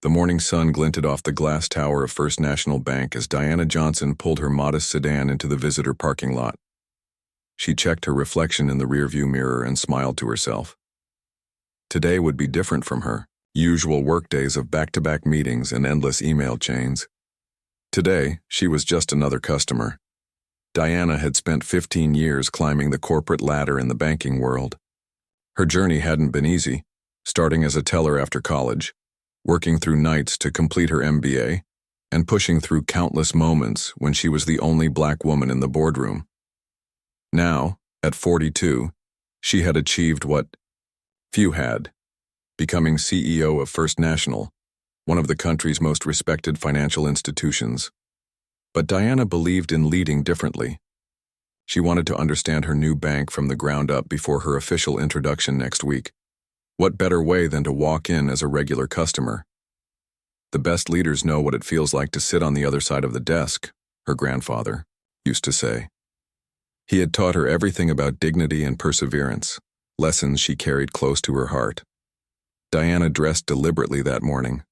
The morning sun glinted off the glass tower of First National Bank as Diana Johnson pulled her modest sedan into the visitor parking lot. She checked her reflection in the rearview mirror and smiled to herself. Today would be different from her usual workdays of back-to-back meetings and endless email chains. Today, she was just another customer. Diana had spent 15 years climbing the corporate ladder in the banking world. Her journey hadn't been easy, starting as a teller after college, working through nights to complete her MBA, and pushing through countless moments when she was the only black woman in the boardroom. Now, at 42, she had achieved what few had, becoming CEO of First National, one of the country's most respected financial institutions. But Diana believed in leading differently. She wanted to understand her new bank from the ground up before her official introduction next week. What better way than to walk in as a regular customer? The best leaders know what it feels like to sit on the other side of the desk, her grandfather used to say. He had taught her everything about dignity and perseverance, lessons she carried close to her heart. Diana dressed deliberately that morning.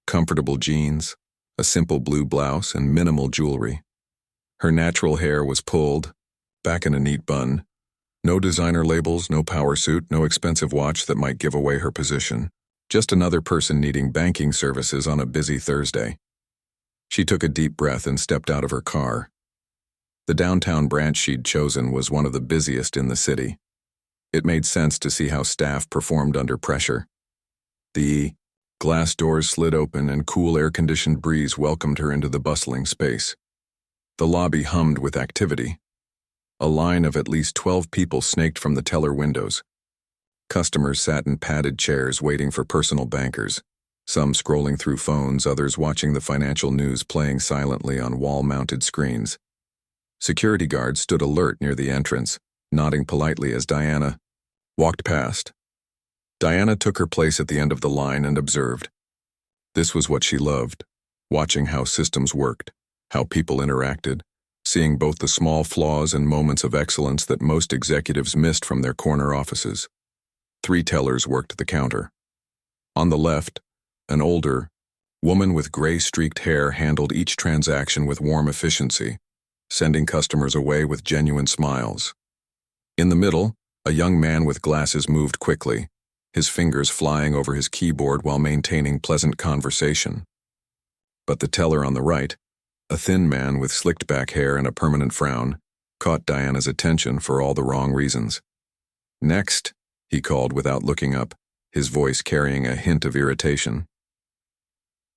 Comfortable jeans, a simple blue blouse, and minimal jewelry. Her natural hair was pulled, back in a neat bun. No designer labels, no power suit, no expensive watch that might give away her position. Just another person needing banking services on a busy Thursday. She took a deep breath and stepped out of her car. The downtown branch she'd chosen was one of the busiest in the city. It made sense to see how staff performed under pressure. The glass doors slid open and cool air-conditioned breeze welcomed her into the bustling space. The lobby hummed with activity. A line of at least 12 people snaked from the teller windows. Customers sat in padded chairs waiting for personal bankers, some scrolling through phones, others watching the financial news playing silently on wall-mounted screens. Security guards stood alert near the entrance, nodding politely as Diana walked past. Diana took her place at the end of the line and observed. This was what she loved, watching how systems worked, how people interacted, seeing both the small flaws and moments of excellence that most executives missed from their corner offices. 3 tellers worked the counter. On the left, an older woman with gray-streaked hair handled each transaction with warm efficiency, sending customers away with genuine smiles. In the middle, a young man with glasses moved quickly, his fingers flying over his keyboard while maintaining pleasant conversation. But the teller on the right, a thin man with slicked-back hair and a permanent frown, caught Diana's attention for all the wrong reasons. "Next," he called without looking up, his voice carrying a hint of irritation.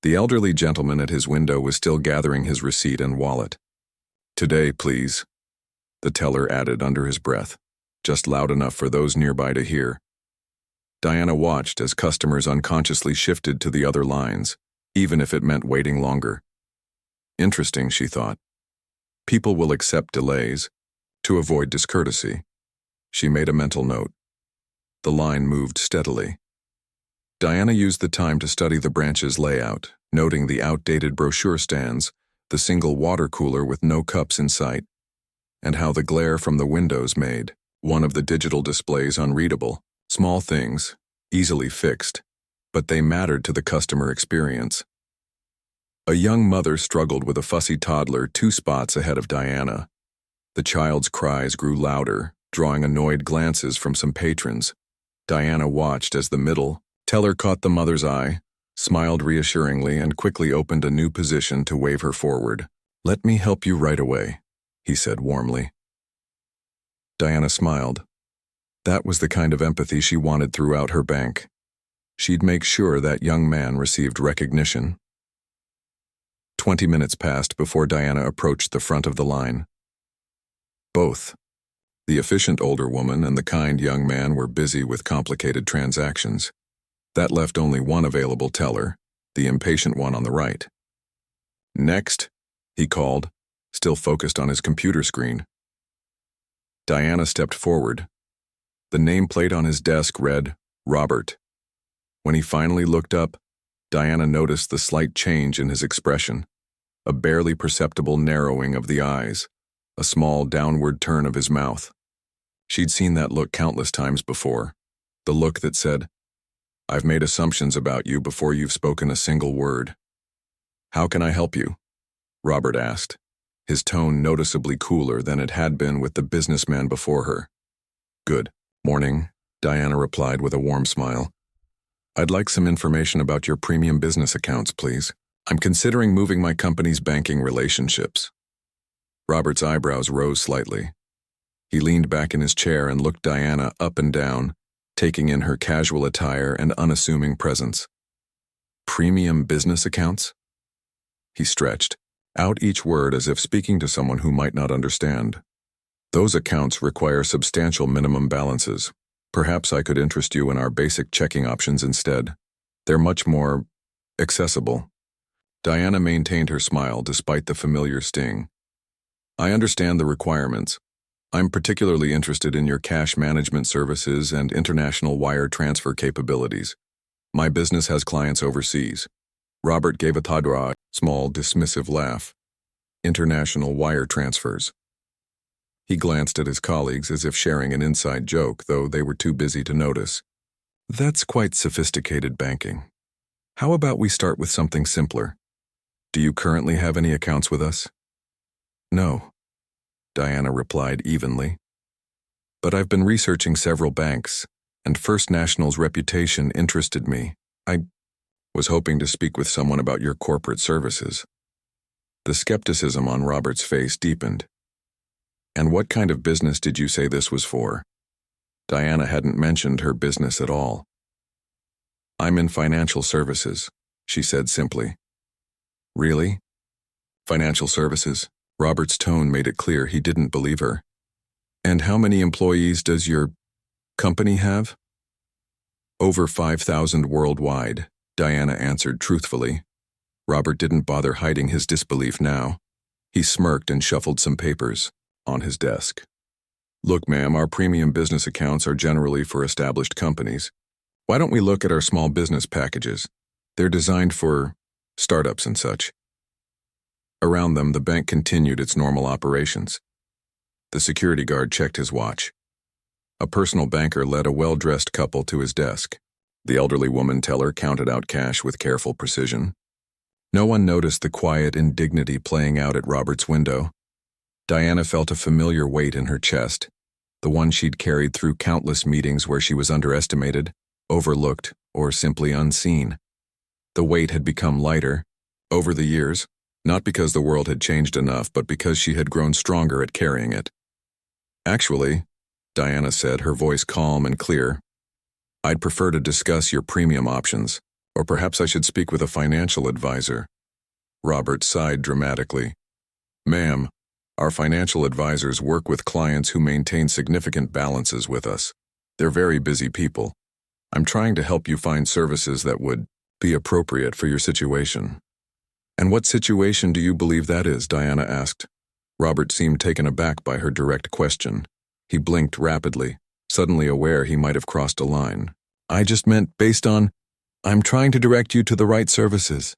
The elderly gentleman at his window was still gathering his receipt and wallet. "Today, please," the teller added under his breath, just loud enough for those nearby to hear. Diana watched as customers unconsciously shifted to the other lines, even if it meant waiting longer. Interesting, she thought. People will accept delays to avoid discourtesy. She made a mental note. The line moved steadily. Diana used the time to study the branch's layout, noting the outdated brochure stands, the single water cooler with no cups in sight, and how the glare from the windows made one of the digital displays unreadable. Small things, easily fixed, but they mattered to the customer experience. A young mother struggled with a fussy toddler 2 spots ahead of Diana. The child's cries grew louder, drawing annoyed glances from some patrons. Diana watched as the middle teller caught the mother's eye, smiled reassuringly, and quickly opened a new position to wave her forward. "Let me help you right away," he said warmly. Diana smiled. That was the kind of empathy she wanted throughout her bank. She'd make sure that young man received recognition. 20 minutes passed before Diana approached the front of the line. Both, the efficient older woman and the kind young man, were busy with complicated transactions. That left only one available teller, the impatient one on the right. "Next," he called, still focused on his computer screen. Diana stepped forward. The nameplate on his desk read, "Robert." When he finally looked up, Diana noticed the slight change in his expression, a barely perceptible narrowing of the eyes, a small downward turn of his mouth. She'd seen that look countless times before, the look that said, I've made assumptions about you before you've spoken a single word. How can I help you? Robert asked, his tone noticeably cooler than it had been with the businessman before her. Good morning, Diana replied with a warm smile. I'd like some information about your premium business accounts, please. I'm considering moving my company's banking relationships. Robert's eyebrows rose slightly. He leaned back in his chair and looked Diana up and down, taking in her casual attire and unassuming presence. Premium business accounts? He stretched out each word as if speaking to someone who might not understand. Those accounts require substantial minimum balances. Perhaps I could interest you in our basic checking options instead. They're much more accessible. Diana maintained her smile despite the familiar sting. I understand the requirements. I'm particularly interested in your cash management services and international wire transfer capabilities. My business has clients overseas. Robert gave a small, dismissive laugh. International wire transfers. He glanced at his colleagues as if sharing an inside joke, though they were too busy to notice. That's quite sophisticated banking. How about we start with something simpler? Do you currently have any accounts with us? No, Diana replied evenly. But I've been researching several banks, and First National's reputation interested me. I was hoping to speak with someone about your corporate services. The skepticism on Robert's face deepened. And what kind of business did you say this was for? Diana hadn't mentioned her business at all. I'm in financial services, she said simply. Really? Financial services? Robert's tone made it clear he didn't believe her. And how many employees does your company have? Over 5,000 worldwide, Diana answered truthfully. Robert didn't bother hiding his disbelief now. He smirked and shuffled some papers on his desk. Look, ma'am, our premium business accounts are generally for established companies. Why don't we look at our small business packages? They're designed for startups and such. Around them, the bank continued its normal operations. The security guard checked his watch. A personal banker led a well-dressed couple to his desk. The elderly woman teller counted out cash with careful precision. No one noticed the quiet indignity playing out at Robert's window. Diana felt a familiar weight in her chest, the one she'd carried through countless meetings where she was underestimated, overlooked, or simply unseen. The weight had become lighter, over the years, not because the world had changed enough, but because she had grown stronger at carrying it. Actually, Diana said, her voice calm and clear, I'd prefer to discuss your premium options, or perhaps I should speak with a financial advisor. Robert sighed dramatically. Ma'am, our financial advisors work with clients who maintain significant balances with us. They're very busy people. I'm trying to help you find services that would be appropriate for your situation. And what situation do you believe that is? Diana asked. Robert seemed taken aback by her direct question. He blinked rapidly, suddenly aware he might have crossed a line. I just meant based on, I'm trying to direct you to the right services,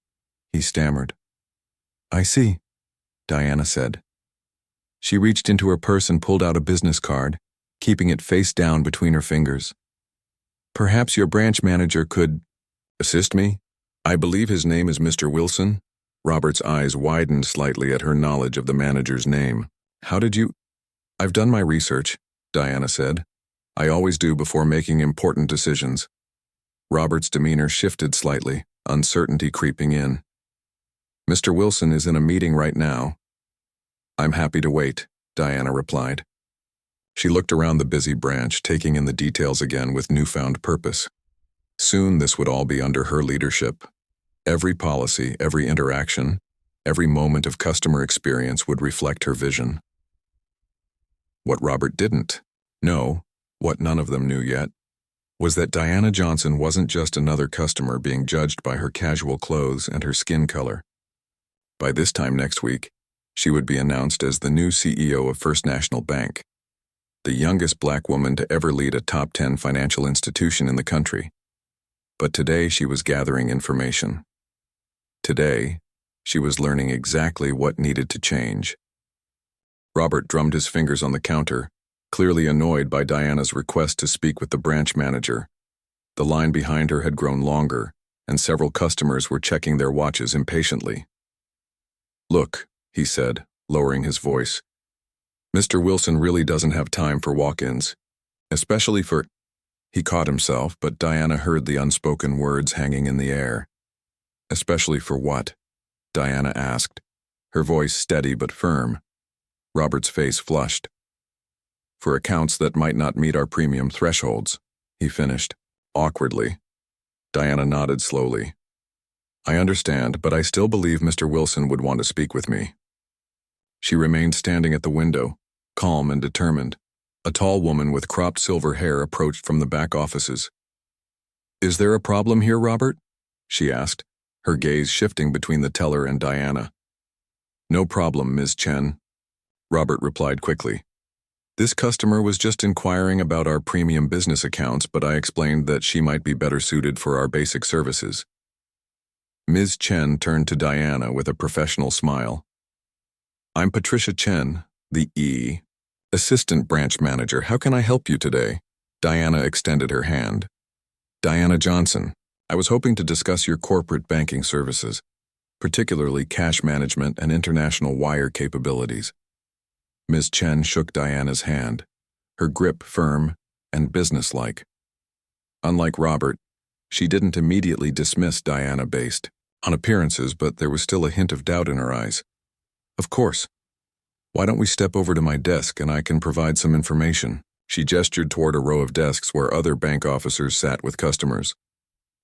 he stammered. I see, Diana said. She reached into her purse and pulled out a business card, keeping it face down between her fingers. Perhaps your branch manager could assist me? I believe his name is Mr. Wilson. Robert's eyes widened slightly at her knowledge of the manager's name. How did you? I've done my research, Diana said. I always do before making important decisions. Robert's demeanor shifted slightly, uncertainty creeping in. Mr. Wilson is in a meeting right now. I'm happy to wait, Diana replied. She looked around the busy branch, taking in the details again with newfound purpose. Soon this would all be under her leadership. Every policy, every interaction, every moment of customer experience would reflect her vision. What Robert didn't know, what none of them knew yet, was that Diana Johnson wasn't just another customer being judged by her casual clothes and her skin color. By this time next week, she would be announced as the new CEO of First National Bank, the youngest black woman to ever lead a top 10 financial institution in the country. But today she was gathering information. Today, she was learning exactly what needed to change. Robert drummed his fingers on the counter, clearly annoyed by Diana's request to speak with the branch manager. The line behind her had grown longer, and several customers were checking their watches impatiently. "Look," he said, lowering his voice. "Mr. Wilson really doesn't have time for walk-ins, especially for—" He caught himself, but Diana heard the unspoken words hanging in the air. "Especially for what?" Diana asked, her voice steady but firm. Robert's face flushed. "For accounts that might not meet our premium thresholds," he finished, awkwardly. Diana nodded slowly. "I understand, but I still believe Mr. Wilson would want to speak with me." She remained standing at the window, calm and determined. A tall woman with cropped silver hair approached from the back offices. "Is there a problem here, Robert?" she asked, her gaze shifting between the teller and Diana. "No problem, Ms. Chen," Robert replied quickly. "This customer was just inquiring about our premium business accounts, but I explained that she might be better suited for our basic services." Ms. Chen turned to Diana with a professional smile. "I'm Patricia Chen, the Assistant Branch Manager. How can I help you today?" Diana extended her hand. "Diana Johnson. I was hoping to discuss your corporate banking services, particularly cash management and international wire capabilities." Ms. Chen shook Diana's hand, her grip firm and businesslike. Unlike Robert, she didn't immediately dismiss Diana based on appearances, but there was still a hint of doubt in her eyes. "Of course. Why don't we step over to my desk and I can provide some information?" She gestured toward a row of desks where other bank officers sat with customers.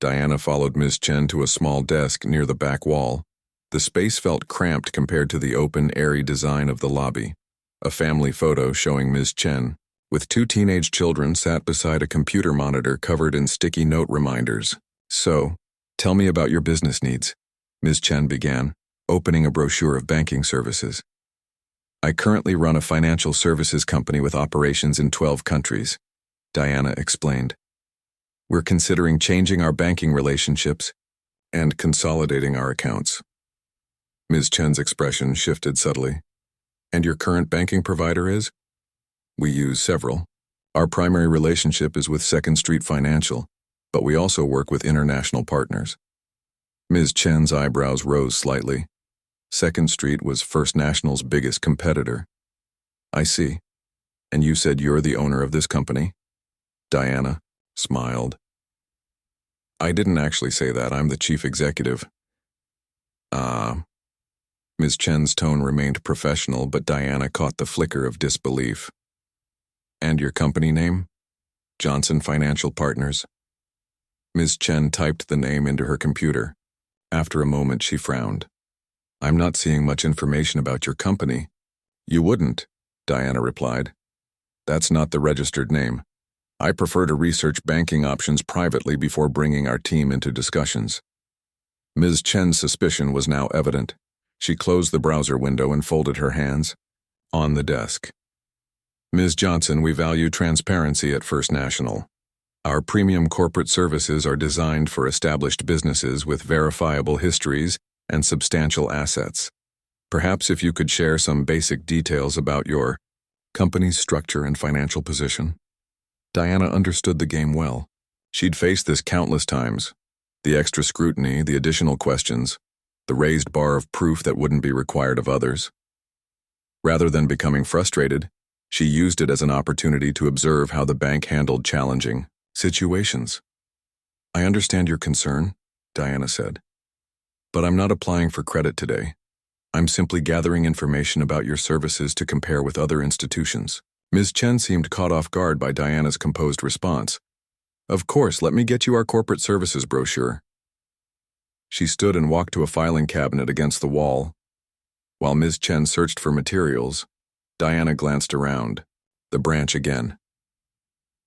Diana followed Ms. Chen to a small desk near the back wall. The space felt cramped compared to the open, airy design of the lobby. A family photo showing Ms. Chen, with two teenage children, sat beside a computer monitor covered in sticky note reminders. "So, tell me about your business needs," Ms. Chen began, opening a brochure of banking services. "I currently run a financial services company with operations in 12 countries, Diana explained. "We're considering changing our banking relationships and consolidating our accounts." Ms. Chen's expression shifted subtly. "And your current banking provider is?" "We use several. Our primary relationship is with Second Street Financial, but we also work with international partners." Ms. Chen's eyebrows rose slightly. Second Street was First National's biggest competitor. "I see. And you said you're the owner of this company?" Diana smiled. "I didn't actually say that. I'm the chief executive." Ms. Chen's tone remained professional, but Diana caught the flicker of disbelief. "And your company name?" "Johnson Financial Partners." Ms. Chen typed the name into her computer. After a moment, she frowned. "I'm not seeing much information about your company." "You wouldn't," Diana replied. "That's not the registered name. I prefer to research banking options privately before bringing our team into discussions." Ms. Chen's suspicion was now evident. She closed the browser window and folded her hands on the desk. "Ms. Johnson, we value transparency at First National. Our premium corporate services are designed for established businesses with verifiable histories and substantial assets. Perhaps if you could share some basic details about your company's structure and financial position." Diana understood the game well. She'd faced this countless times. The extra scrutiny, the additional questions, the raised bar of proof that wouldn't be required of others. Rather than becoming frustrated, she used it as an opportunity to observe how the bank handled challenging situations. "I understand your concern," Diana said. "But I'm not applying for credit today. I'm simply gathering information about your services to compare with other institutions." Ms. Chen seemed caught off guard by Diana's composed response. "Of course, let me get you our corporate services brochure." She stood and walked to a filing cabinet against the wall. While Ms. Chen searched for materials, Diana glanced around, the branch again.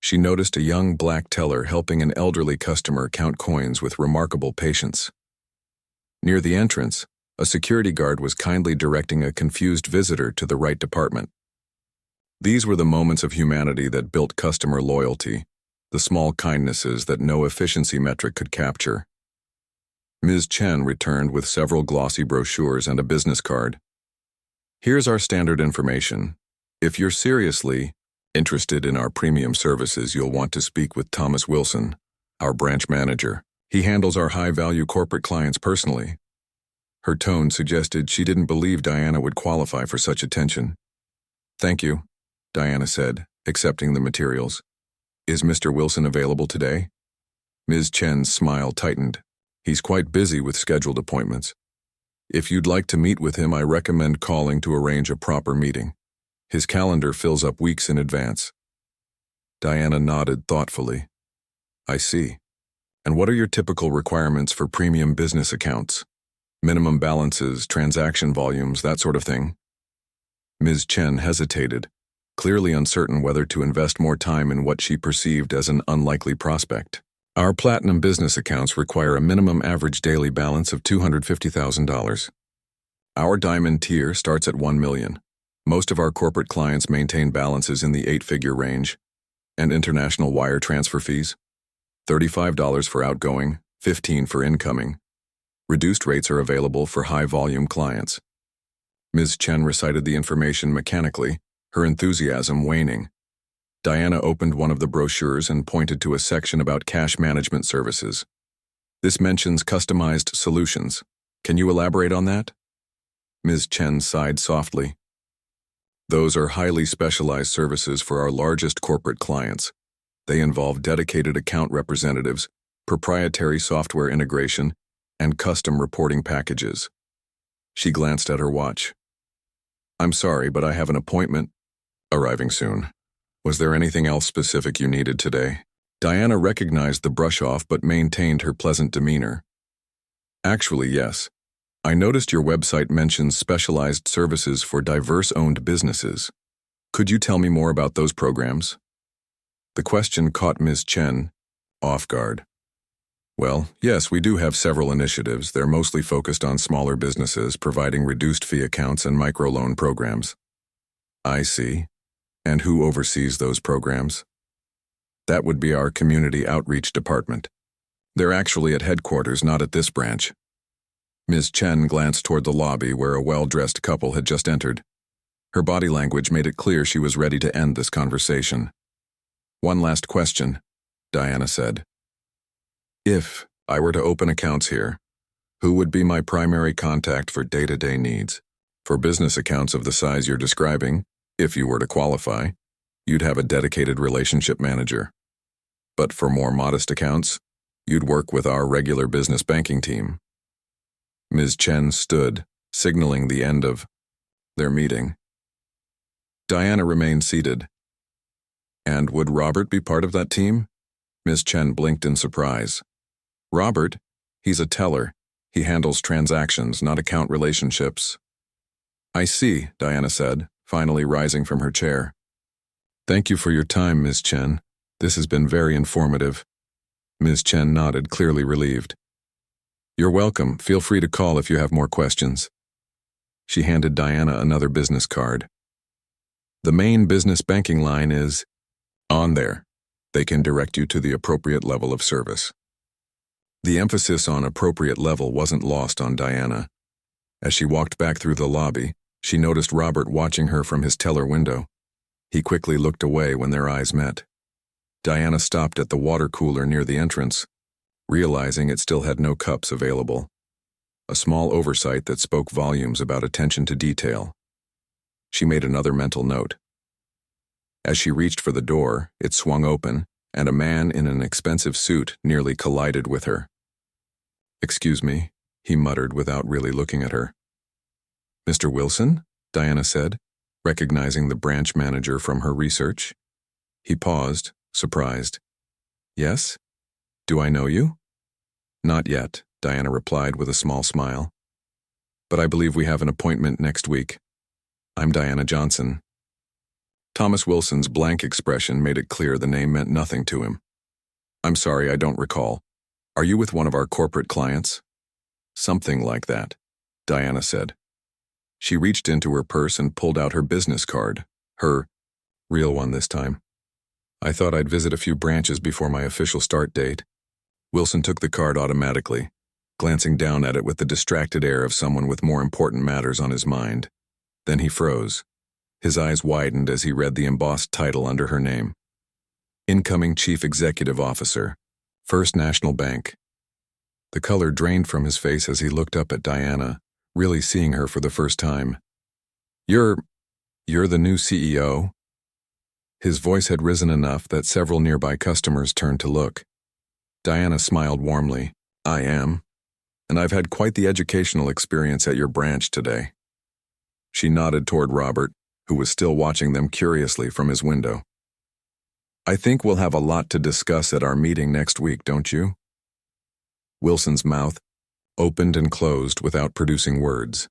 She noticed a young black teller helping an elderly customer count coins with remarkable patience. Near the entrance, a security guard was kindly directing a confused visitor to the right department. These were the moments of humanity that built customer loyalty, the small kindnesses that no efficiency metric could capture. Ms. Chen returned with several glossy brochures and a business card. "Here's our standard information. If you're seriously interested in our premium services, you'll want to speak with Thomas Wilson, Our branch manager. He handles our high-value corporate clients personally. Her tone suggested she didn't believe Diana would qualify for such attention. Thank you, Diana said, accepting the materials. Is Mr. Wilson available today? Ms. Chen's smile tightened. He's quite busy with scheduled appointments. If you'd like to meet with him, I recommend calling to arrange a proper meeting. His calendar fills up weeks in advance. Diana nodded thoughtfully. I see. And what are your typical requirements for premium business accounts? Minimum balances, transaction volumes, that sort of thing? Ms. Chen hesitated, clearly uncertain whether to invest more time in what she perceived as an unlikely prospect. Our platinum business accounts require a minimum average daily balance of $250,000. Our diamond tier starts at $1 million. Most of our corporate clients maintain balances in the 8-figure range. And international wire transfer fees? $35 for outgoing, $15 for incoming. Reduced rates are available for high-volume clients. Ms. Chen recited the information mechanically, her enthusiasm waning. Diana opened one of the brochures and pointed to a section about cash management services. This mentions customized solutions. Can you elaborate on that? Ms. Chen sighed softly. Those are highly specialized services for our largest corporate clients. They involve dedicated account representatives, proprietary software integration, and custom reporting packages. She glanced at her watch. I'm sorry, but I have an appointment. Arriving soon. Was there anything else specific you needed today? Diana recognized the brush-off but maintained her pleasant demeanor. Actually, yes. I noticed your website mentions specialized services for diverse-owned businesses. Could you tell me more about those programs? The question caught Ms. Chen off guard. Well, yes, we do have several initiatives. They're mostly focused on smaller businesses, providing reduced fee accounts and microloan programs. I see. And who oversees those programs? That would be our community outreach department. They're actually at headquarters, not at this branch. Ms. Chen glanced toward the lobby where a well-dressed couple had just entered. Her body language made it clear she was ready to end this conversation. One last question, Diana said. If I were to open accounts here, who would be my primary contact for day-to-day needs? For business accounts of the size you're describing, if you were to qualify, you'd have a dedicated relationship manager. But for more modest accounts, you'd work with our regular business banking team. Ms. Chen stood, signaling the end of their meeting. Diana remained seated. And would Robert be part of that team? Ms. Chen blinked in surprise. Robert? He's a teller. He handles transactions, not account relationships. I see, Diana said, finally rising from her chair. Thank you for your time, Ms. Chen. This has been very informative. Ms. Chen nodded, clearly relieved. You're welcome. Feel free to call if you have more questions. She handed Diana another business card. The main business banking line is on there. They can direct you to the appropriate level of service. The emphasis on appropriate level wasn't lost on Diana. As she walked back through the lobby, she noticed Robert watching her from his teller window. He quickly looked away when their eyes met. Diana stopped at the water cooler near the entrance, realizing it still had no cups available. A small oversight that spoke volumes about attention to detail. She made another mental note. As she reached for the door, it swung open, and a man in an expensive suit nearly collided with her. Excuse me, he muttered without really looking at her. Mr. Wilson? Diana said, recognizing the branch manager from her research. He paused, surprised. Yes? Do I know you? Not yet, Diana replied with a small smile. But I believe we have an appointment next week. I'm Diana Johnson. Thomas Wilson's blank expression made it clear the name meant nothing to him. I'm sorry, I don't recall. Are you with one of our corporate clients? Something like that, Diana said. She reached into her purse and pulled out her business card, her real one this time. I thought I'd visit a few branches before my official start date. Wilson took the card automatically, glancing down at it with the distracted air of someone with more important matters on his mind. Then he froze. His eyes widened as he read the embossed title under her name. Incoming Chief Executive Officer, First National Bank. The color drained from his face as he looked up at Diana, really seeing her for the first time. You're the new CEO? His voice had risen enough that several nearby customers turned to look. Diana smiled warmly. I am, and I've had quite the educational experience at your branch today. She nodded toward Robert, who was still watching them curiously from his window. I think we'll have a lot to discuss at our meeting next week, don't you? Wilson's mouth opened and closed without producing words.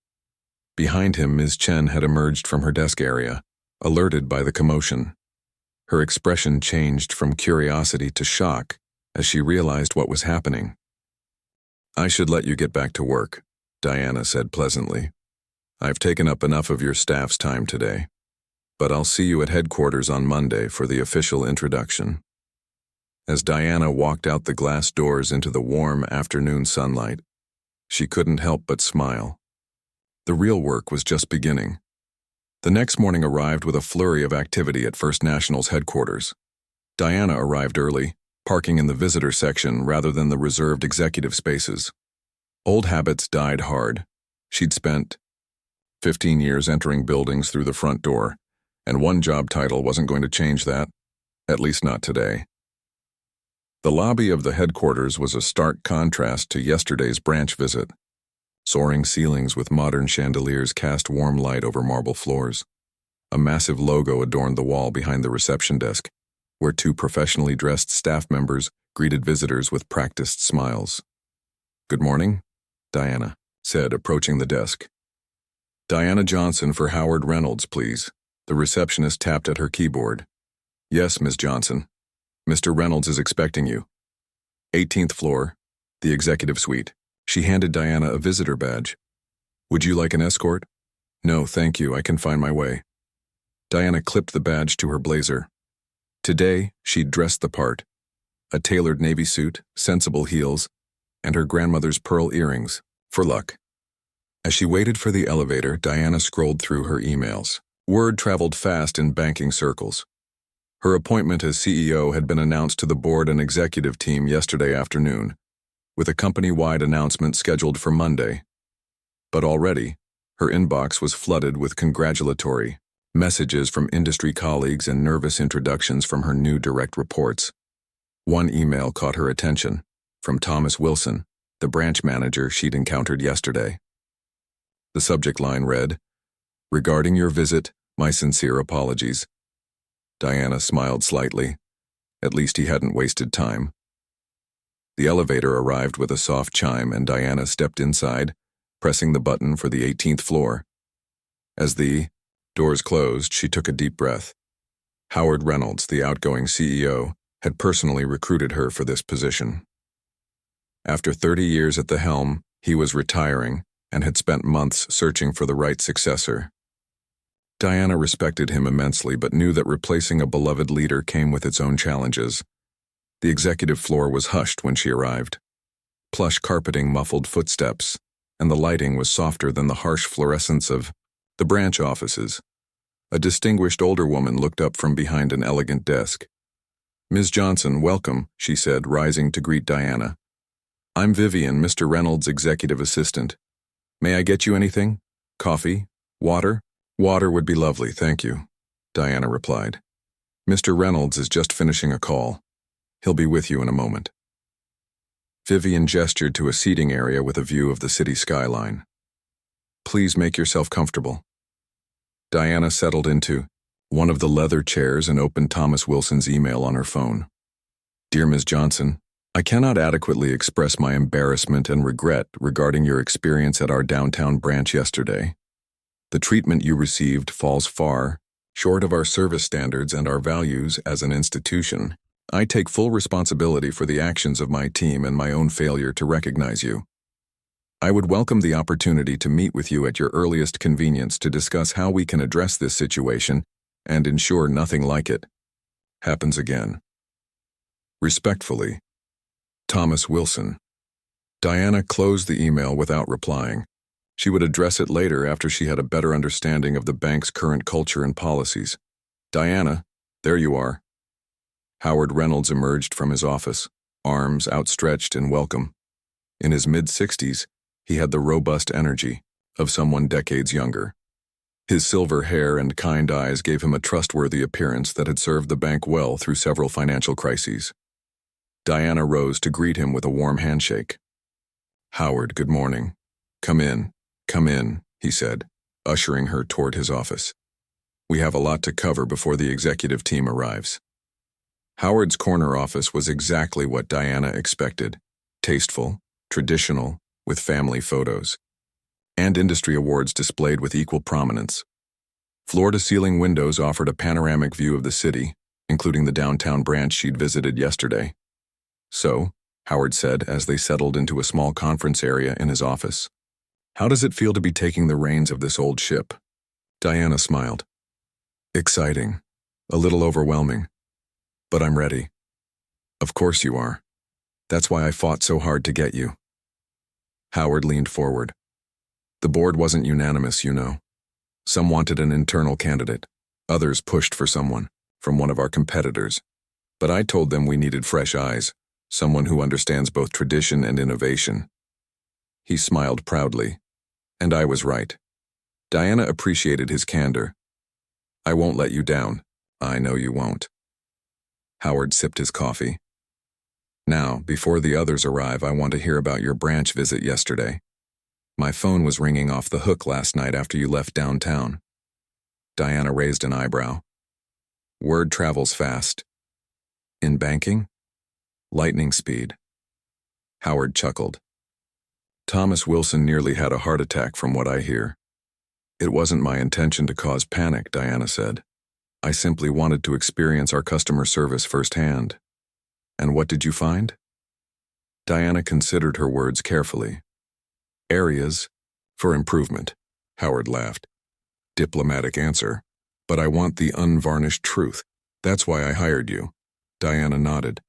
Behind him, Ms. Chen had emerged from her desk area, alerted by the commotion. Her expression changed from curiosity to shock as she realized what was happening. I should let you get back to work, Diana said pleasantly. I've taken up enough of your staff's time today, but I'll see you at headquarters on Monday for the official introduction. As Diana walked out the glass doors into the warm afternoon sunlight, she couldn't help but smile. The real work was just beginning. The next morning arrived with a flurry of activity at First National's headquarters. Diana arrived early, parking in the visitor section rather than the reserved executive spaces. Old habits died hard. She'd spent 15 years entering buildings through the front door, and one job title wasn't going to change that, at least not today. The lobby of the headquarters was a stark contrast to yesterday's branch visit. Soaring ceilings with modern chandeliers cast warm light over marble floors. A massive logo adorned the wall behind the reception desk, where two professionally dressed staff members greeted visitors with practiced smiles. Good morning, Diana said, approaching the desk. Diana Johnson for Howard Reynolds, please. The receptionist tapped at her keyboard. Yes, Ms. Johnson. Mr. Reynolds is expecting you. 18th floor, the executive suite. She handed Diana a visitor badge. Would you like an escort? No, thank you, I can find my way. Diana clipped the badge to her blazer. Today, she'd dressed the part. A tailored navy suit, sensible heels, and her grandmother's pearl earrings, for luck. As she waited for the elevator, Diana scrolled through her emails. Word traveled fast in banking circles. Her appointment as CEO had been announced to the board and executive team yesterday afternoon, with a company-wide announcement scheduled for Monday. But already, her inbox was flooded with congratulatory messages from industry colleagues and nervous introductions from her new direct reports. One email caught her attention, from Thomas Wilson, the branch manager she'd encountered yesterday. The subject line read, "Regarding your visit, my sincere apologies." Diana smiled slightly. At least he hadn't wasted time. The elevator arrived with a soft chime and Diana stepped inside, pressing the button for the 18th floor. As the doors closed, she took a deep breath. Howard Reynolds, the outgoing CEO, had personally recruited her for this position. After 30 years at the helm, he was retiring and had spent months searching for the right successor. Diana respected him immensely but knew that replacing a beloved leader came with its own challenges. The executive floor was hushed when she arrived. Plush carpeting muffled footsteps, and the lighting was softer than the harsh fluorescence of the branch offices. A distinguished older woman looked up from behind an elegant desk. Ms. Johnson, welcome, she said, rising to greet Diana. I'm Vivian, Mr. Reynolds' executive assistant. May I get you anything? Coffee? Water? Water would be lovely, thank you, Diana replied. Mr. Reynolds is just finishing a call. He'll be with you in a moment. Vivian gestured to a seating area with a view of the city skyline. Please make yourself comfortable. Diana settled into one of the leather chairs and opened Thomas Wilson's email on her phone. Dear Ms. Johnson, I cannot adequately express my embarrassment and regret regarding your experience at our downtown branch yesterday. The treatment you received falls far short of our service standards and our values as an institution. I take full responsibility for the actions of my team and my own failure to recognize you. I would welcome the opportunity to meet with you at your earliest convenience to discuss how we can address this situation and ensure nothing like it happens again. Respectfully, Thomas Wilson. Diana closed the email without replying. She would address it later after she had a better understanding of the bank's current culture and policies. Diana, there you are. Howard Reynolds emerged from his office. arms outstretched in welcome. In his mid-60s, he had the robust energy of someone decades younger. His silver hair and kind eyes gave him a trustworthy appearance that had served the bank well through several financial crises. Diana rose to greet him with a warm handshake. "Howard, good morning. Come in," he said, ushering her toward his office. "We have a lot to cover before the executive team arrives." Howard's corner office was exactly what Diana expected: tasteful, traditional, with family photos, and industry awards displayed with equal prominence. Floor-to-ceiling windows offered a panoramic view of the city, including the downtown branch she'd visited yesterday. "So," Howard said as they settled into a small conference area in his office, "how does it feel to be taking the reins of this old ship?" Diana smiled. "Exciting. A little overwhelming. But I'm ready." "Of course you are. That's why I fought so hard to get you." Howard leaned forward. "The board wasn't unanimous, you know. Some wanted an internal candidate. Others pushed for someone from one of our competitors. But I told them we needed fresh eyes, someone who understands both tradition and innovation." He smiled proudly. "And I was right." Diana appreciated his candor. "I won't let you down. I know you won't." Howard sipped his coffee. "Now, before the others arrive, I want to hear about your branch visit yesterday. My phone was ringing off the hook last night after you left downtown." Diana raised an eyebrow. "Word travels fast." "In banking?" "Lightning speed." Howard chuckled. "Thomas Wilson nearly had a heart attack from what I hear." "It wasn't my intention to cause panic," Diana said. "I simply wanted to experience our customer service firsthand." "And what did you find?" Diana considered her words carefully. "Areas for improvement," Howard laughed. "Diplomatic answer. But I want the unvarnished truth. That's why I hired you." Diana nodded.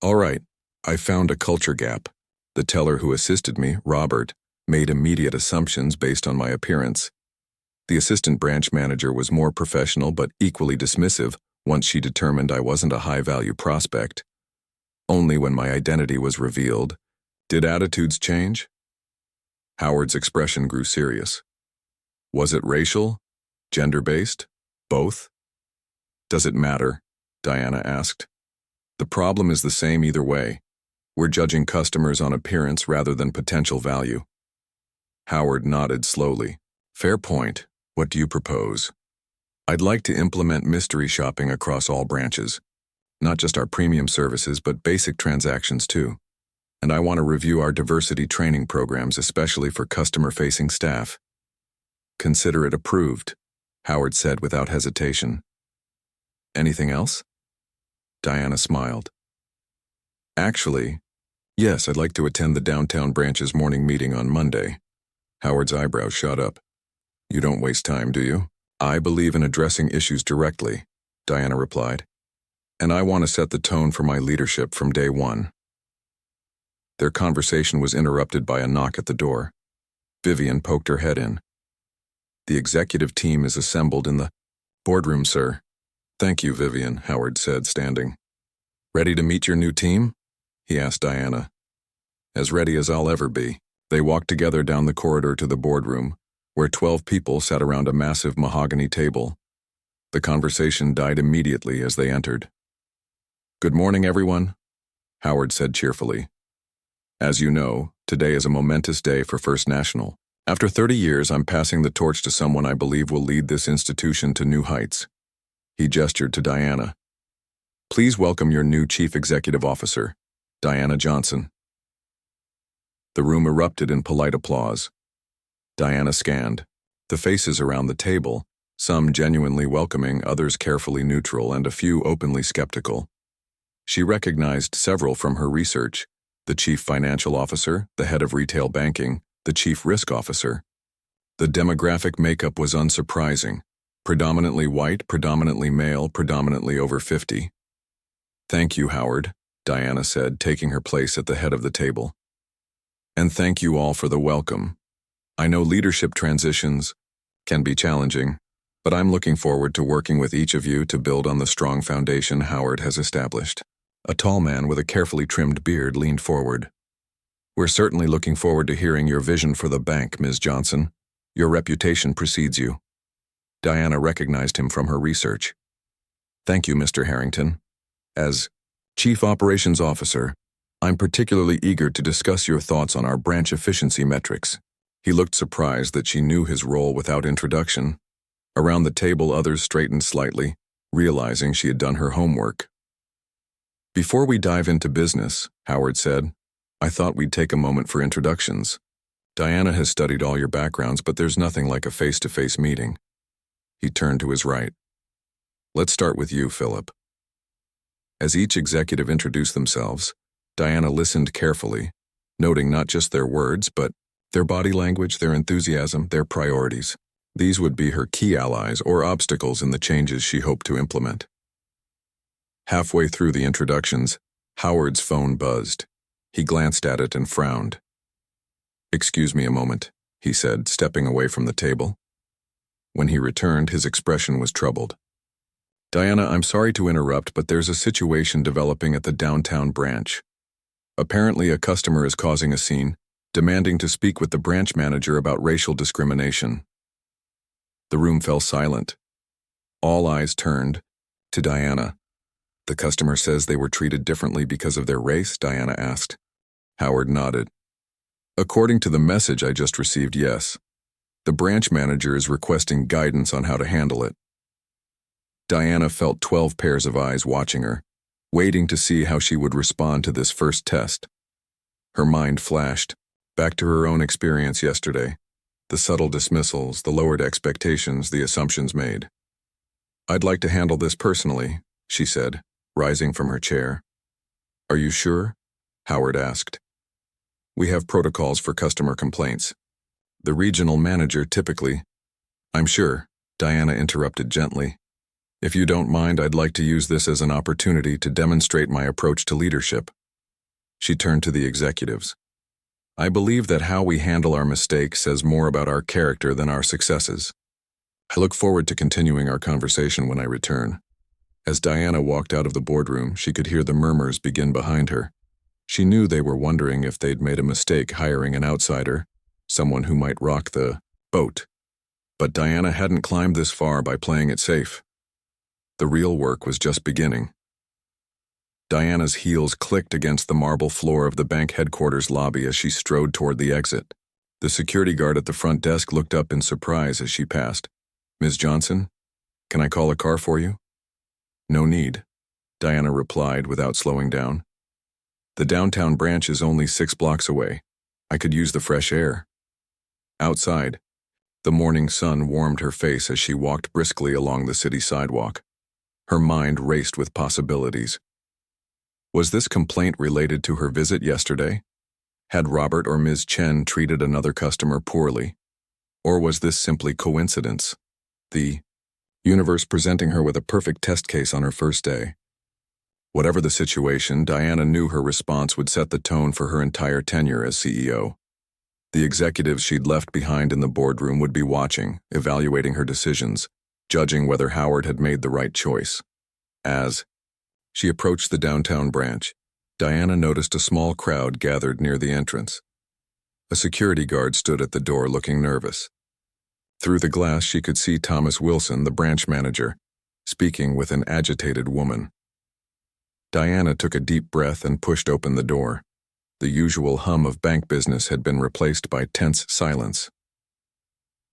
"All right, I found a culture gap. The teller who assisted me, Robert, made immediate assumptions based on my appearance. The assistant branch manager was more professional but equally dismissive once she determined I wasn't a high-value prospect. Only when my identity was revealed did attitudes change." Howard's expression grew serious. "Was it racial? Gender-based? Both?" "Does it matter?" Diana asked. "The problem is the same either way. We're judging customers on appearance rather than potential value." Howard nodded slowly. "Fair point. What do you propose?" "I'd like to implement mystery shopping across all branches. Not just our premium services, but basic transactions too. And I want to review our diversity training programs, especially for customer-facing staff." "Consider it approved," Howard said without hesitation. "Anything else?" Diana smiled. "Actually, yes, I'd like to attend the downtown branch's morning meeting on Monday." Howard's eyebrows shot up. "You don't waste time, do you?" "I believe in addressing issues directly," Diana replied. "And I want to set the tone for my leadership from day one." Their conversation was interrupted by a knock at the door. Vivian poked her head in. "The executive team is assembled in the boardroom, sir." "Thank you, Vivian," Howard said, standing. "Ready to meet your new team?" he asked Diana. "As ready as I'll ever be." They walked together down the corridor to the boardroom, where 12 people sat around a massive mahogany table. The conversation died immediately as they entered. "Good morning, everyone," Howard said cheerfully. "As you know, today is a momentous day for First National. After 30 years, I'm passing the torch to someone I believe will lead this institution to new heights." He gestured to Diana. "Please welcome your new Chief Executive Officer, Diana Johnson." The room erupted in polite applause. Diana scanned the faces around the table, some genuinely welcoming, others carefully neutral, and a few openly skeptical. She recognized several from her research: the Chief Financial Officer, the Head of Retail Banking, the Chief Risk Officer. The demographic makeup was unsurprising: predominantly white, predominantly male, predominantly over 50. "Thank you, Howard," Diana said, taking her place at the head of the table. "And thank you all for the welcome. I know leadership transitions can be challenging, but I'm looking forward to working with each of you to build on the strong foundation Howard has established." A tall man with a carefully trimmed beard leaned forward. "We're certainly looking forward to hearing your vision for the bank, Ms. Johnson. Your reputation precedes you." Diana recognized him from her research. "Thank you, Mr. Harrington. As Chief Operations Officer, I'm particularly eager to discuss your thoughts on our branch efficiency metrics." He looked surprised that she knew his role without introduction. Around the table, others straightened slightly, realizing she had done her homework. "Before we dive into business," Howard said, "I thought we'd take a moment for introductions. Diana has studied all your backgrounds, but there's nothing like a face-to-face meeting." He turned to his right. "Let's start with you, Philip." As each executive introduced themselves, Diana listened carefully, noting not just their words, but their body language, their enthusiasm, their priorities. These would be her key allies or obstacles in the changes she hoped to implement. Halfway through the introductions, Howard's phone buzzed. He glanced at it and frowned. "Excuse me a moment," he said, stepping away from the table. When he returned, his expression was troubled. "Diana, I'm sorry to interrupt, but there's a situation developing at the downtown branch. Apparently, a customer is causing a scene, demanding to speak with the branch manager about racial discrimination." The room fell silent. All eyes turned to Diana. "The customer says they were treated differently because of their race?" Diana asked. Howard nodded. "According to the message I just received, yes. The branch manager is requesting guidance on how to handle it." Diana felt 12 pairs of eyes watching her, waiting to see how she would respond to this first test. Her mind flashed back to her own experience yesterday, the subtle dismissals, the lowered expectations, the assumptions made. "I'd like to handle this personally," she said, rising from her chair. "Are you sure?" Howard asked. "We have protocols for customer complaints. The regional manager typically—" "I'm sure," Diana interrupted gently. "If you don't mind, I'd like to use this as an opportunity to demonstrate my approach to leadership." She turned to the executives. "I believe that how we handle our mistakes says more about our character than our successes. I look forward to continuing our conversation when I return." As Diana walked out of the boardroom, she could hear the murmurs begin behind her. She knew they were wondering if they'd made a mistake hiring an outsider, someone who might rock the boat. But Diana hadn't climbed this far by playing it safe. The real work was just beginning. Diana's heels clicked against the marble floor of the bank headquarters lobby as she strode toward the exit. The security guard at the front desk looked up in surprise as she passed. "Ms. Johnson, can I call a car for you?" "No need," Diana replied without slowing down. "The downtown branch is only 6 blocks away. I could use the fresh air." Outside, the morning sun warmed her face as she walked briskly along the city sidewalk. Her mind raced with possibilities. Was this complaint related to her visit yesterday? Had Robert or Ms. Chen treated another customer poorly? Or was this simply coincidence? The universe presenting her with a perfect test case on her first day. Whatever the situation, Diana knew her response would set the tone for her entire tenure as CEO. The executives she'd left behind in the boardroom would be watching, evaluating her decisions, judging whether Howard had made the right choice. As she approached the downtown branch, Diana noticed a small crowd gathered near the entrance. A security guard stood at the door looking nervous. Through the glass, she could see Thomas Wilson, the branch manager, speaking with an agitated woman. Diana took a deep breath and pushed open the door. The usual hum of bank business had been replaced by tense silence.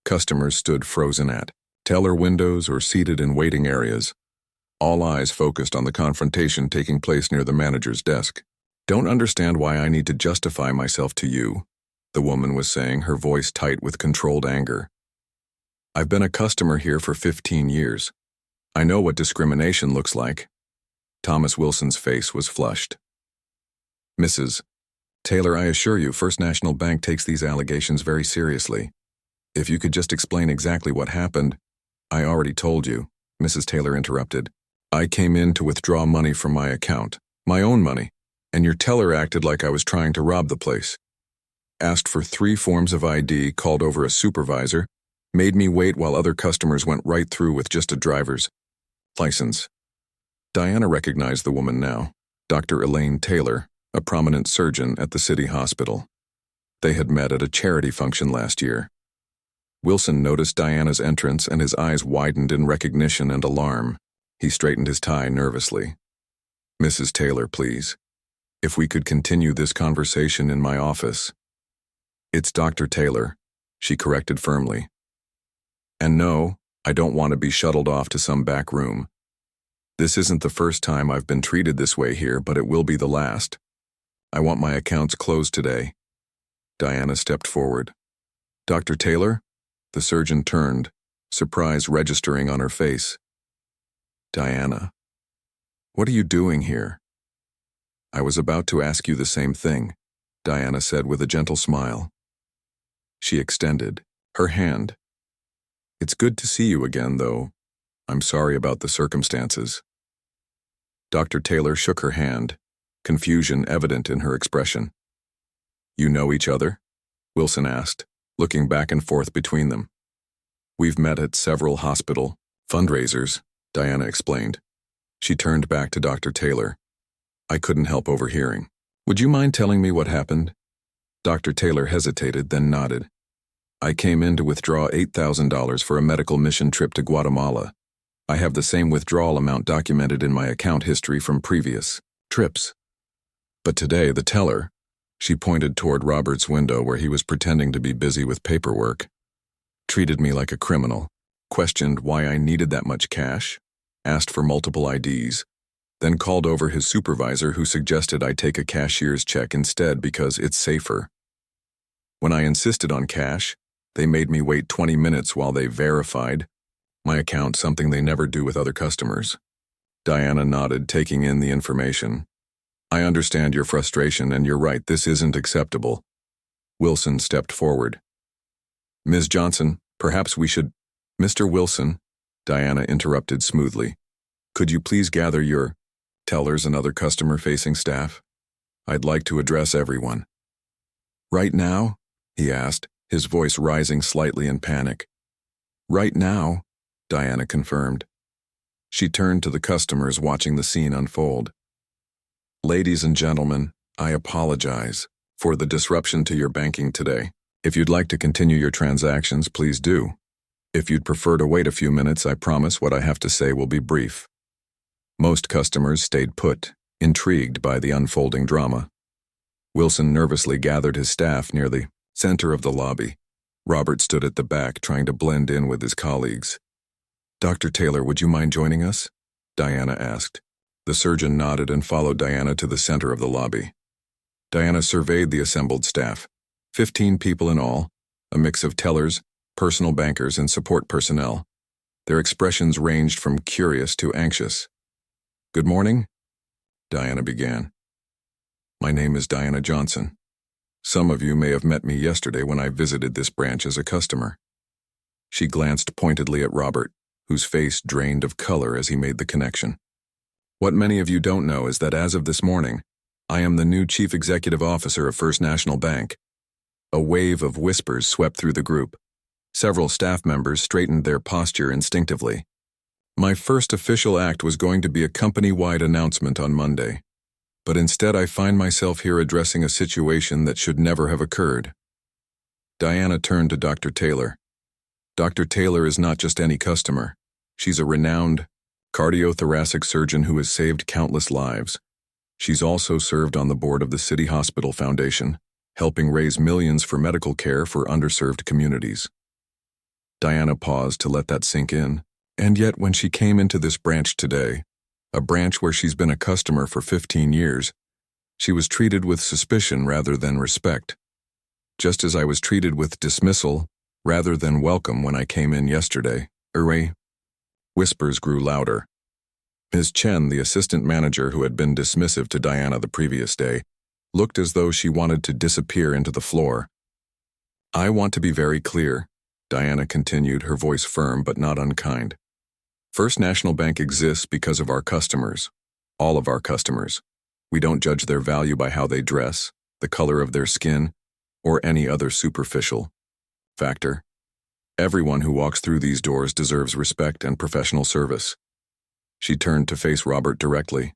Customers stood frozen at teller windows or seated in waiting areas, all eyes focused on the confrontation taking place near the manager's desk. "Don't understand why I need to justify myself to you," the woman was saying, her voice tight with controlled anger. "I've been a customer here for 15 years. I know what discrimination looks like." Thomas Wilson's face was flushed. "Mrs. Taylor, I assure you, First National Bank takes these allegations very seriously. If you could just explain exactly what happened—" "I already told you," Mrs. Taylor interrupted. "I came in to withdraw money from my account, my own money, and your teller acted like I was trying to rob the place. Asked for 3 forms of ID, called over a supervisor, made me wait while other customers went right through with just a driver's license." Diana recognized the woman now. Dr. Elaine Taylor, a prominent surgeon at the city hospital. They had met at a charity function last year. Wilson noticed Diana's entrance and his eyes widened in recognition and alarm. He straightened his tie nervously. "Mrs. Taylor, please. If we could continue this conversation in my office." "It's Dr. Taylor," she corrected firmly. "And no, I don't want to be shuttled off to some back room. This isn't the first time I've been treated this way here, but it will be the last. I want my accounts closed today." Diana stepped forward. "Dr. Taylor?" The surgeon turned, surprise registering on her face. "Diana, what are you doing here?" "I was about to ask you the same thing," Diana said with a gentle smile. She extended her hand. "It's good to see you again, though. I'm sorry about the circumstances." Dr. Taylor shook her hand, confusion evident in her expression. "You know each other?" Wilson asked, looking back and forth between them. "We've met at several hospital fundraisers," Diana explained. She turned back to Dr. Taylor. "I couldn't help overhearing. Would you mind telling me what happened?" Dr. Taylor hesitated, then nodded. "I came in to withdraw $8,000 for a medical mission trip to Guatemala. I have the same withdrawal amount documented in my account history from previous trips. But today, the teller," she pointed toward Robert's window where he was pretending to be busy with paperwork, "treated me like a criminal, questioned why I needed that much cash, asked for multiple IDs, then called over his supervisor who suggested I take a cashier's check instead because it's safer. When I insisted on cash, they made me wait 20 minutes while they verified my account, something they never do with other customers." Diana nodded, taking in the information. "I understand your frustration, and you're right, this isn't acceptable." Wilson stepped forward. "Ms. Johnson, perhaps we should—" "Mr. Wilson," Diana interrupted smoothly, "could you please gather your tellers and other customer-facing staff? I'd like to address everyone." "Right now?" he asked, his voice rising slightly in panic. "Right now," Diana confirmed. She turned to the customers watching the scene unfold. "Ladies and gentlemen, I apologize for the disruption to your banking today. If you'd like to continue your transactions, please do. If you'd prefer to wait a few minutes, I promise what I have to say will be brief." Most customers stayed put, intrigued by the unfolding drama. Wilson nervously gathered his staff near the center of the lobby. Robert stood at the back, trying to blend in with his colleagues. "Dr. Taylor, would you mind joining us?" Diana asked. The surgeon nodded and followed Diana to the center of the lobby. Diana surveyed the assembled staff, 15 people in all, a mix of tellers, personal bankers, and support personnel. Their expressions ranged from curious to anxious. "Good morning," Diana began. "My name is Diana Johnson. Some of you may have met me yesterday when I visited this branch as a customer." She glanced pointedly at Robert, whose face drained of color as he made the connection. "What many of you don't know is that as of this morning, I am the new Chief Executive Officer of First National Bank." A wave of whispers swept through the group. Several staff members straightened their posture instinctively. "My first official act was going to be a company-wide announcement on Monday. But instead I find myself here addressing a situation that should never have occurred." Diana turned to Dr. Taylor. "Dr. Taylor is not just any customer. She's a renowned cardiothoracic surgeon who has saved countless lives. She's also served on the board of the City Hospital Foundation, helping raise millions for medical care for underserved communities." Diana paused to let that sink in, and yet when she came into this branch today, a branch where she's been a customer for 15 years, she was treated with suspicion rather than respect. Just as I was treated with dismissal rather than welcome when I came in yesterday. Whispers grew louder. Ms. Chen, the assistant manager who had been dismissive to Diana the previous day, looked as though she wanted to disappear into the floor. "I want to be very clear," Diana continued, her voice firm but not unkind. "First National Bank exists because of our customers, all of our customers. We don't judge their value by how they dress, the color of their skin, or any other superficial factor. Everyone who walks through these doors deserves respect and professional service." She turned to face Robert directly.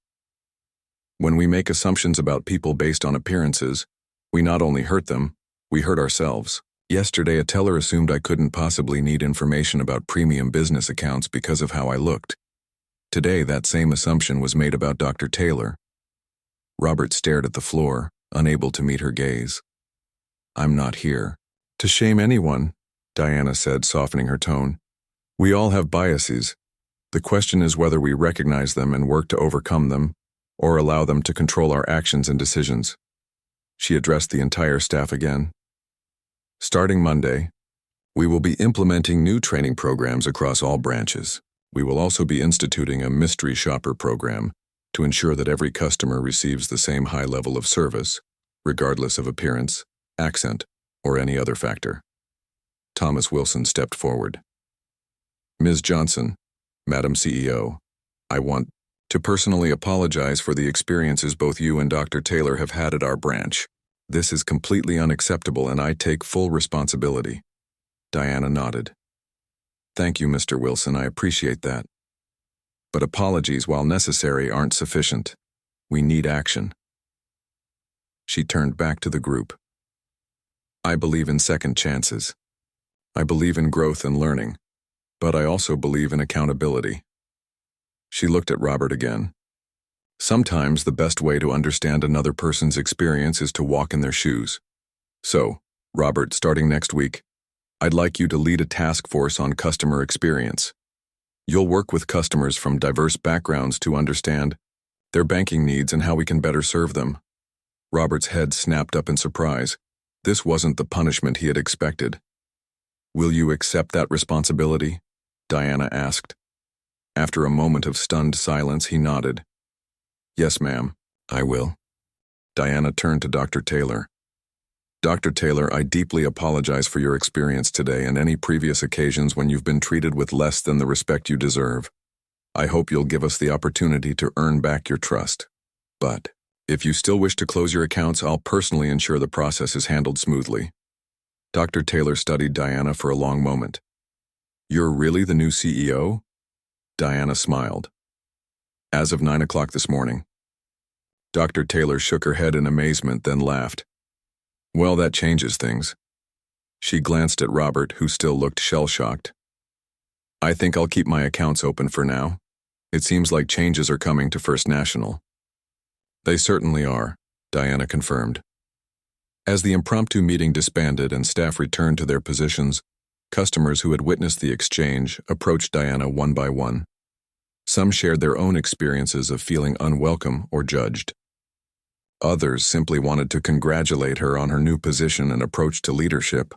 When we make assumptions about people based on appearances, we not only hurt them, we hurt ourselves. Yesterday, a teller assumed I couldn't possibly need information about premium business accounts because of how I looked. Today, that same assumption was made about Dr. Taylor. Robert stared at the floor, unable to meet her gaze. I'm not here to shame anyone, Diana said, softening her tone. We all have biases. The question is whether we recognize them and work to overcome them, or allow them to control our actions and decisions. She addressed the entire staff again. Starting Monday, we will be implementing new training programs across all branches. We will also be instituting a mystery shopper program to ensure that every customer receives the same high level of service, regardless of appearance, accent, or any other factor. Thomas Wilson stepped forward. Ms. Johnson, Madam CEO, I want to personally apologize for the experiences both you and Dr. Taylor have had at our branch. This is completely unacceptable and I take full responsibility. Diana nodded. Thank you, Mr. Wilson, I appreciate that. But apologies, while necessary, aren't sufficient. We need action. She turned back to the group. I believe in second chances. I believe in growth and learning, but I also believe in accountability. She looked at Robert again. Sometimes the best way to understand another person's experience is to walk in their shoes. So, Robert, starting next week, I'd like you to lead a task force on customer experience. You'll work with customers from diverse backgrounds to understand their banking needs and how we can better serve them. Robert's head snapped up in surprise. This wasn't the punishment he had expected. Will you accept that responsibility? Diana asked. After a moment of stunned silence, he nodded. Yes, ma'am, I will. Diana turned to Dr. Taylor. Dr. Taylor, I deeply apologize for your experience today and any previous occasions when you've been treated with less than the respect you deserve. I hope you'll give us the opportunity to earn back your trust. But if you still wish to close your accounts, I'll personally ensure the process is handled smoothly. Dr. Taylor studied Diana for a long moment. You're really the new CEO? Diana smiled. As of 9 o'clock this morning. Dr. Taylor shook her head in amazement, then laughed. Well, that changes things. She glanced at Robert, who still looked shell-shocked. I think I'll keep my accounts open for now. It seems like changes are coming to First National. They certainly are, Diana confirmed. As the impromptu meeting disbanded and staff returned to their positions, customers who had witnessed the exchange approached Diana one by one. Some shared their own experiences of feeling unwelcome or judged. Others simply wanted to congratulate her on her new position and approach to leadership.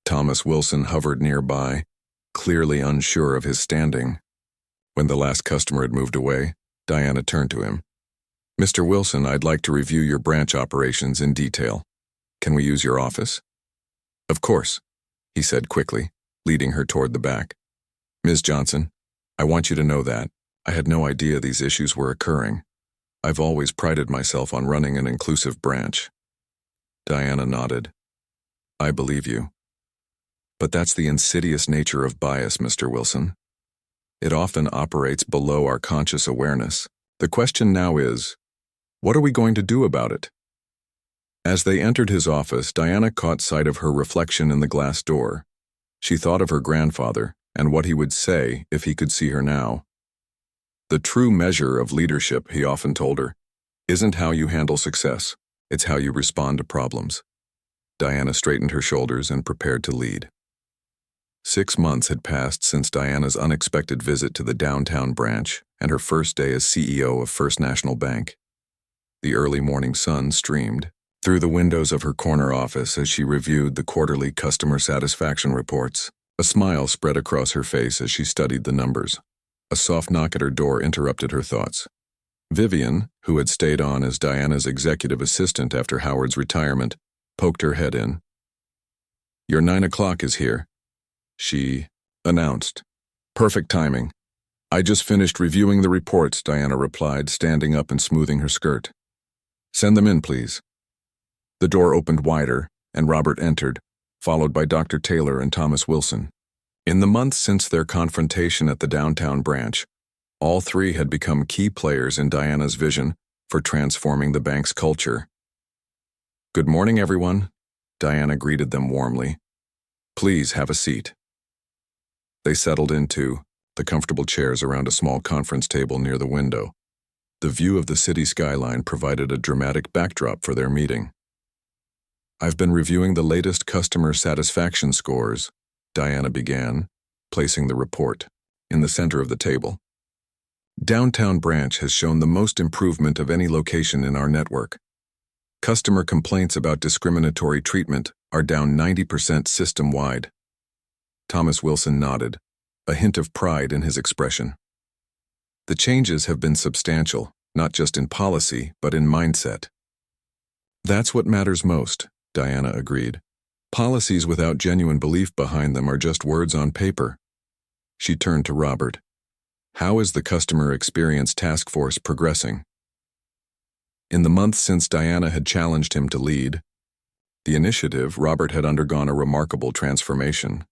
Thomas Wilson hovered nearby, clearly unsure of his standing. When the last customer had moved away, Diana turned to him. Mr. Wilson, I'd like to review your branch operations in detail. Can we use your office? Of course, he said quickly, leading her toward the back. Ms. Johnson, I want you to know that I had no idea these issues were occurring. I've always prided myself on running an inclusive branch. Diana nodded. I believe you. But that's the insidious nature of bias, Mr. Wilson. It often operates below our conscious awareness. The question now is, what are we going to do about it? As they entered his office, Diana caught sight of her reflection in the glass door. She thought of her grandfather and what he would say if he could see her now. The true measure of leadership, he often told her, isn't how you handle success, it's how you respond to problems. Diana straightened her shoulders and prepared to lead. 6 months had passed since Diana's unexpected visit to the downtown branch and her first day as CEO of First National Bank. The early morning sun streamed through the windows of her corner office as she reviewed the quarterly customer satisfaction reports. A smile spread across her face as she studied the numbers. A soft knock at her door interrupted her thoughts. Vivian, who had stayed on as Diana's executive assistant after Howard's retirement, poked her head in. Your 9 o'clock is here, she announced. Perfect timing. I just finished reviewing the reports, Diana replied, standing up and smoothing her skirt. Send them in, please. The door opened wider, and Robert entered, followed by Dr. Taylor and Thomas Wilson. In the months since their confrontation at the downtown branch, all three had become key players in Diana's vision for transforming the bank's culture. "Good morning, everyone," Diana greeted them warmly. "Please have a seat." They settled into the comfortable chairs around a small conference table near the window. The view of the city skyline provided a dramatic backdrop for their meeting. "I've been reviewing the latest customer satisfaction scores," Diana began, placing the report in the center of the table. "Downtown branch has shown the most improvement of any location in our network. Customer complaints about discriminatory treatment are down 90% system-wide." Thomas Wilson nodded, a hint of pride in his expression. "The changes have been substantial, not just in policy, but in mindset." "That's what matters most," Diana agreed. "Policies without genuine belief behind them are just words on paper." She turned to Robert. "How is the Customer Experience Task Force progressing?" In the months since Diana had challenged him to lead the initiative, Robert had undergone a remarkable transformation.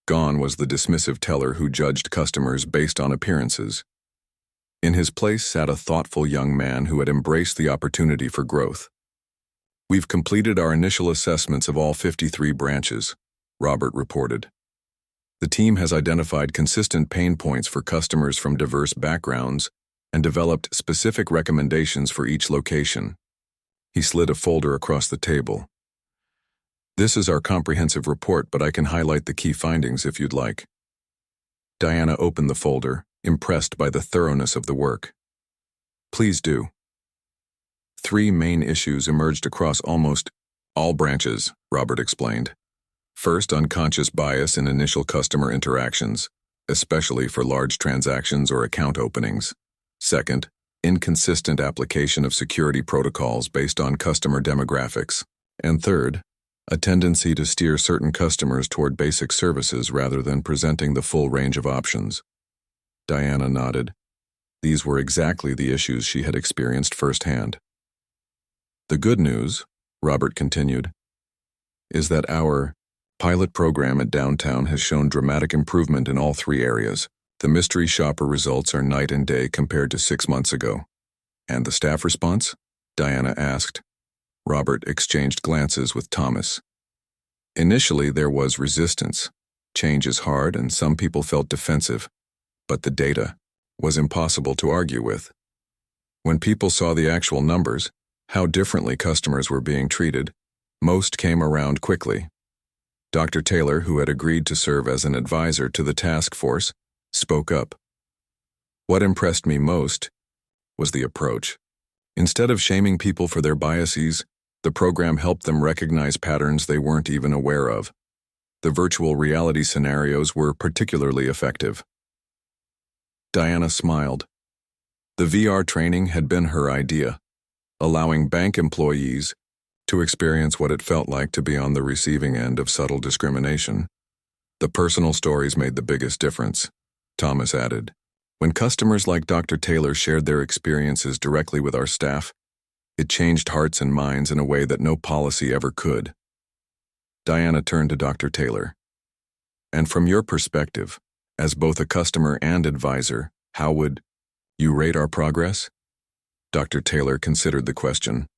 Gone was the dismissive teller who judged customers based on appearances. In his place sat a thoughtful young man who had embraced the opportunity for growth. "We've completed our initial assessments of all 53 branches," Robert reported. "The team has identified consistent pain points for customers from diverse backgrounds and developed specific recommendations for each location." He slid a folder across the table. "This is our comprehensive report, but I can highlight the key findings if you'd like." Diana opened the folder, impressed by the thoroughness of the work. "Please do." 3 main issues emerged across almost all branches, Robert explained. First, unconscious bias in initial customer interactions, especially for large transactions or account openings. Second, inconsistent application of security protocols based on customer demographics. And third, a tendency to steer certain customers toward basic services rather than presenting the full range of options. Diana nodded. These were exactly the issues she had experienced firsthand. "The good news," Robert continued, "is that our pilot program at Downtown has shown dramatic improvement in all 3 areas. The mystery shopper results are night and day compared to 6 months ago." "And the staff response?" Diana asked. Robert exchanged glances with Thomas. "Initially, there was resistance. Change is hard, and some people felt defensive. But the data was impossible to argue with. When people saw the actual numbers, how differently customers were being treated, most came around quickly." Dr. Taylor, who had agreed to serve as an advisor to the task force, spoke up. "What impressed me most was the approach. Instead of shaming people for their biases, the program helped them recognize patterns they weren't even aware of. The virtual reality scenarios were particularly effective." Diana smiled. The VR training had been her idea, allowing bank employees to experience what it felt like to be on the receiving end of subtle discrimination. "The personal stories made the biggest difference," Thomas added. "When customers like Dr. Taylor shared their experiences directly with our staff, it changed hearts and minds in a way that no policy ever could." Diana turned to Dr. Taylor. "And from your perspective, as both a customer and advisor, how would you rate our progress?" Dr. Taylor considered the question.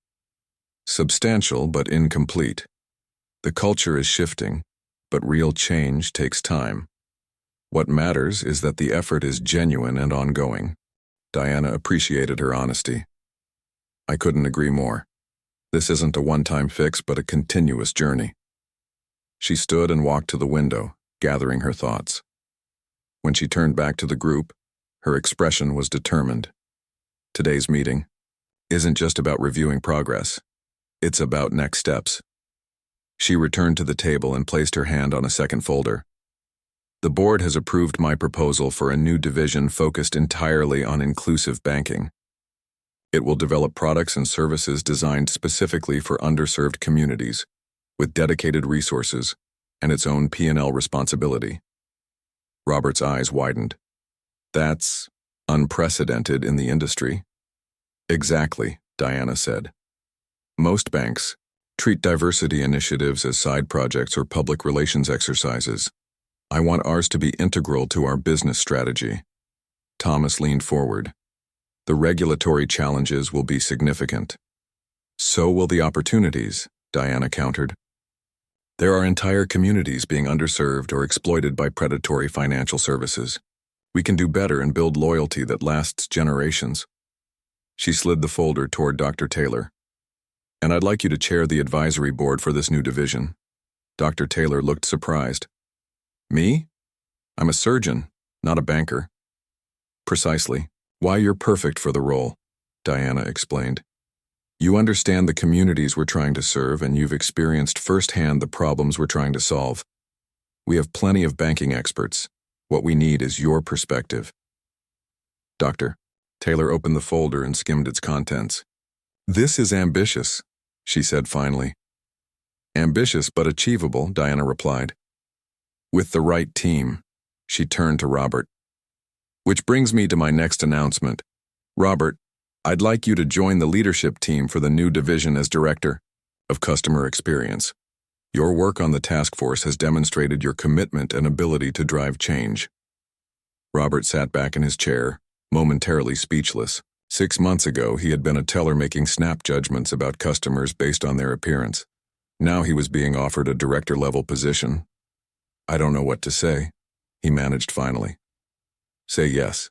"Substantial but incomplete. The culture is shifting, but real change takes time. What matters is that the effort is genuine and ongoing." Diana appreciated her honesty. "I couldn't agree more. This isn't a one-time fix, but a continuous journey." She stood and walked to the window, gathering her thoughts. When she turned back to the group, her expression was determined. Today's meeting isn't just about reviewing progress. It's about next steps. She returned to the table and placed her hand on a second folder. "The board has approved my proposal for a new division focused entirely on inclusive banking. It will develop products and services designed specifically for underserved communities, with dedicated resources and its own P&L responsibility." Robert's eyes widened. "That's unprecedented in the industry." "Exactly," Diana said. "Most banks treat diversity initiatives as side projects or public relations exercises. I want ours to be integral to our business strategy." Thomas leaned forward. The regulatory challenges will be significant. So will the opportunities, Diana countered. There are entire communities being underserved or exploited by predatory financial services. We can do better and build loyalty that lasts generations. She slid the folder toward Dr. Taylor. And I'd like you to chair the advisory board for this new division. Dr. Taylor looked surprised. Me? I'm a surgeon, not a banker. Precisely. Why you're perfect for the role, Diana explained. You understand the communities we're trying to serve, and you've experienced firsthand the problems we're trying to solve. We have plenty of banking experts. What we need is your perspective. Dr. Taylor opened the folder and skimmed its contents. This is ambitious, she said finally. Ambitious but achievable, Diana replied. With the right team, she turned to Robert. Which brings me to my next announcement. Robert, I'd like you to join the leadership team for the new division as Director of Customer Experience. Your work on the task force has demonstrated your commitment and ability to drive change. Robert sat back in his chair, momentarily speechless. 6 months ago, he had been a teller making snap judgments about customers based on their appearance. Now he was being offered a director-level position. I don't know what to say, he managed finally. Say yes,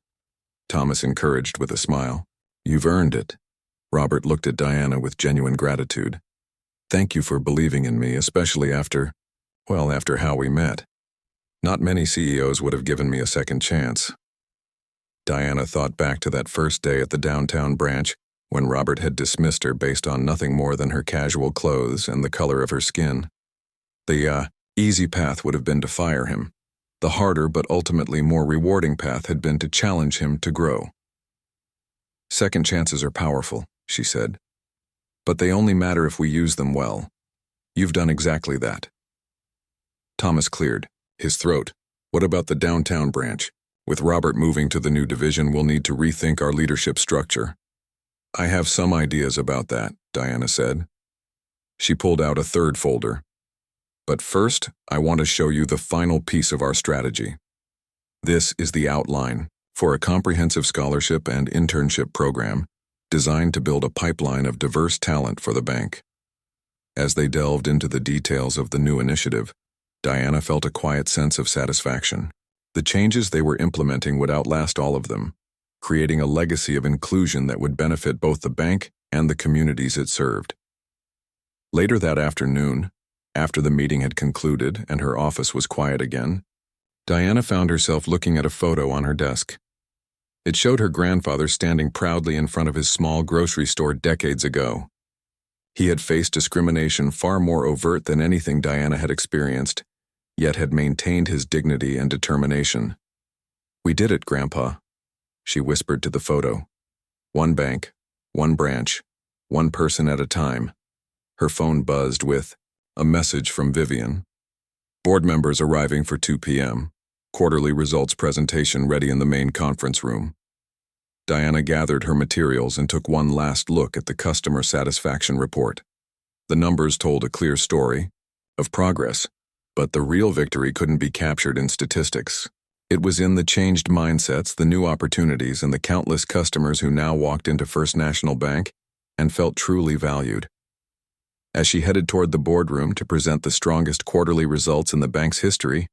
Thomas encouraged with a smile. You've earned it. Robert looked at Diana with genuine gratitude. Thank you for believing in me, especially after how we met. Not many CEOs would have given me a second chance. Diana thought back to that first day at the downtown branch when Robert had dismissed her based on nothing more than her casual clothes and the color of her skin. The easy path would have been to fire him. The harder but ultimately more rewarding path had been to challenge him to grow. Second chances are powerful, she said. But they only matter if we use them well. You've done exactly that. Thomas cleared his throat. What about the downtown branch? With Robert moving to the new division, we'll need to rethink our leadership structure. I have some ideas about that, Diana said. She pulled out a third folder. But first, I want to show you the final piece of our strategy. This is the outline for a comprehensive scholarship and internship program designed to build a pipeline of diverse talent for the bank. As they delved into the details of the new initiative, Diana felt a quiet sense of satisfaction. The changes they were implementing would outlast all of them, creating a legacy of inclusion that would benefit both the bank and the communities it served. Later that afternoon, after the meeting had concluded and her office was quiet again, Diana found herself looking at a photo on her desk. It showed her grandfather standing proudly in front of his small grocery store decades ago. He had faced discrimination far more overt than anything Diana had experienced, yet had maintained his dignity and determination. We did it, Grandpa, she whispered to the photo. One bank, one branch, one person at a time. Her phone buzzed with a message from Vivian. Board members arriving for 2 p.m. Quarterly results presentation ready in the main conference room. Diana gathered her materials and took one last look at the customer satisfaction report. The numbers told a clear story of progress, but the real victory couldn't be captured in statistics. It was in the changed mindsets, the new opportunities, and the countless customers who now walked into First National Bank and felt truly valued. As she headed toward the boardroom to present the strongest quarterly results in the bank's history,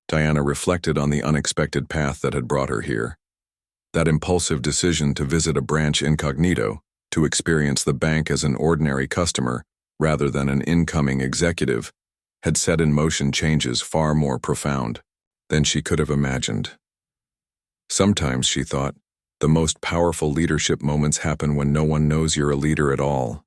Diana reflected on the unexpected path that had brought her here. That impulsive decision to visit a branch incognito, to experience the bank as an ordinary customer rather than an incoming executive, had set in motion changes far more profound than she could have imagined. Sometimes, she thought, the most powerful leadership moments happen when no one knows you're a leader at all.